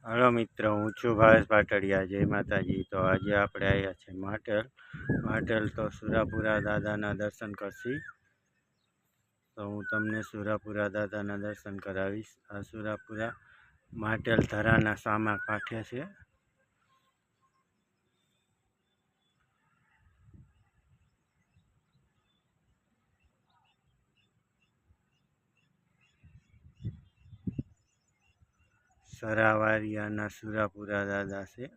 Hello मित्र, हूँ छू भावेश पाटड़िया। जय माताजी। तो आज आप आया छे माटेल तो सुरापुरा दादा दर्शन करशी। तो हूँ तमने सुरापुरा दादा दर्शन करावीश। आ सुरापुरा माटेल धराना सामा कांठे छे। सरावारियाना सुरापुरा दादा से।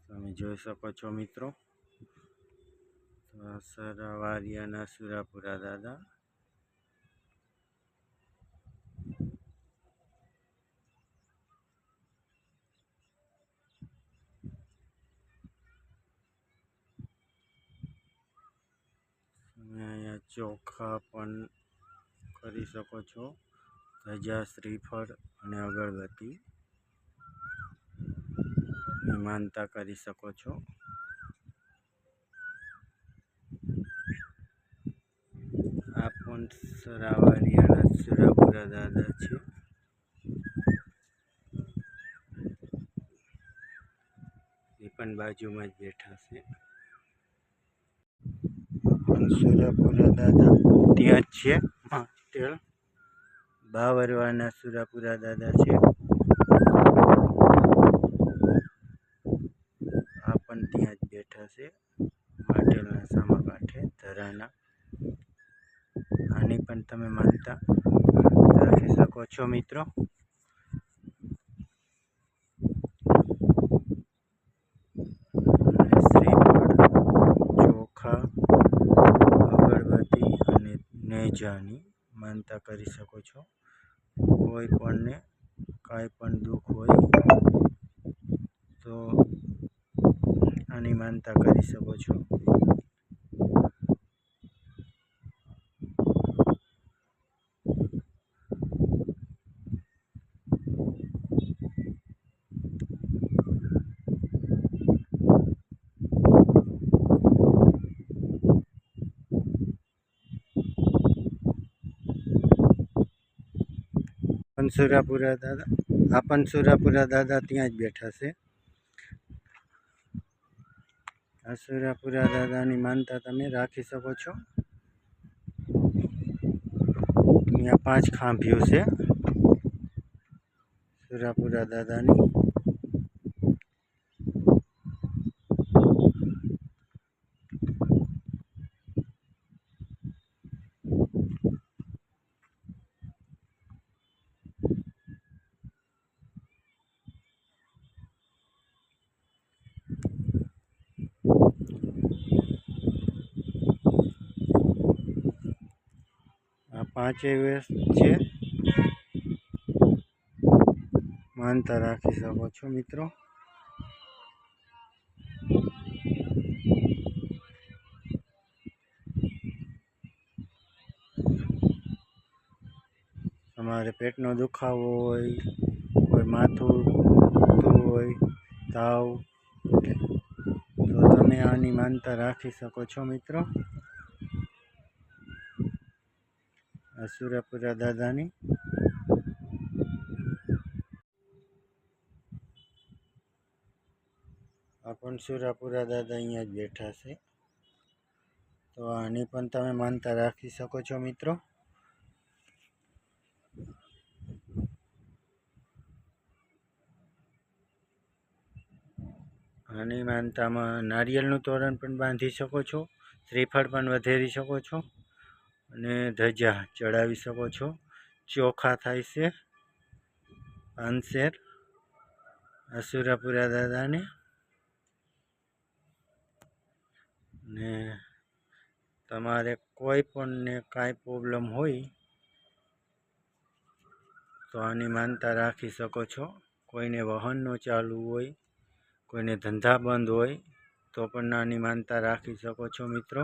તમે જોઈ શકો છો મિત્રો, સરાવારિયાના સુરાપુરા દાદા। તમે અહીંયા ચોખા પણ કરી શકો છો, ધજા, શ્રીફળ અને અગરબત્તી માનતા કરી શકો છો। આ પણ સરાવારિયાના સુરાપુરા દાદા છે। એ પણ બાજુમાં જ બેઠા છે। સુરાપુરા દાદા ત્યાં જ છે। માટેલ બાવરવાના સુરાપુરા દાદા છે। આ પણ ત્યાં જ બેઠા છે, માટેલના સામા કાંઠે ધરાના। આની પણ તમે માનતા રાખી શકો છો મિત્રો। શ્રીફળ, ચોખા, અગરબત્તી અને નેજાની માનતા કરી શકો છો। કોઈ પણને કાંઈ પણ દુઃખ હોય તો આની માનતા કરી શકો છો। સુરાપુરા દાદા, આ પણ સુરાપુરા દાદા ત્યાં જ બેઠા છે। આ સુરાપુરા દાદાની માનતા તમે રાખી શકો છો। અહીંયા 5 ખાંભ્યું છે સુરાપુરા દાદાની। આ 5 વર્ષ છે, માનતા રાખી શકો છો મિત્રો। તમારે પેટનો દુખાવો હોય, કોઈ માથું દુખતું હોય, તાવ, તો તમે આની માનતા રાખી શકો છો મિત્રો। આ સુરાપુરા દાદાની આ પણ સુરાપુરા દાદા અહીંયા જ બેઠા છે। તો આની પણ તમે માનતા રાખી શકો છો મિત્રો। આની માનતામાં નારિયેળનું તોરણ પણ બાંધી શકો છો, શ્રીફળ પણ વધેરી શકો છો અને ધજા ચડાવી શકો છો। ચોખા થાય છે 5 શેર આ સુરાપુરા દાદાને। ને તમારે કોઈ પણને કાંઈ પ્રોબ્લેમ હોય તો આની માનતા રાખી શકો છો। કોઈને વાહન ન ચાલુ હોય, કોઈને ધંધા બંધ હોય તો પણ આની માનતા રાખી શકો છો મિત્રો।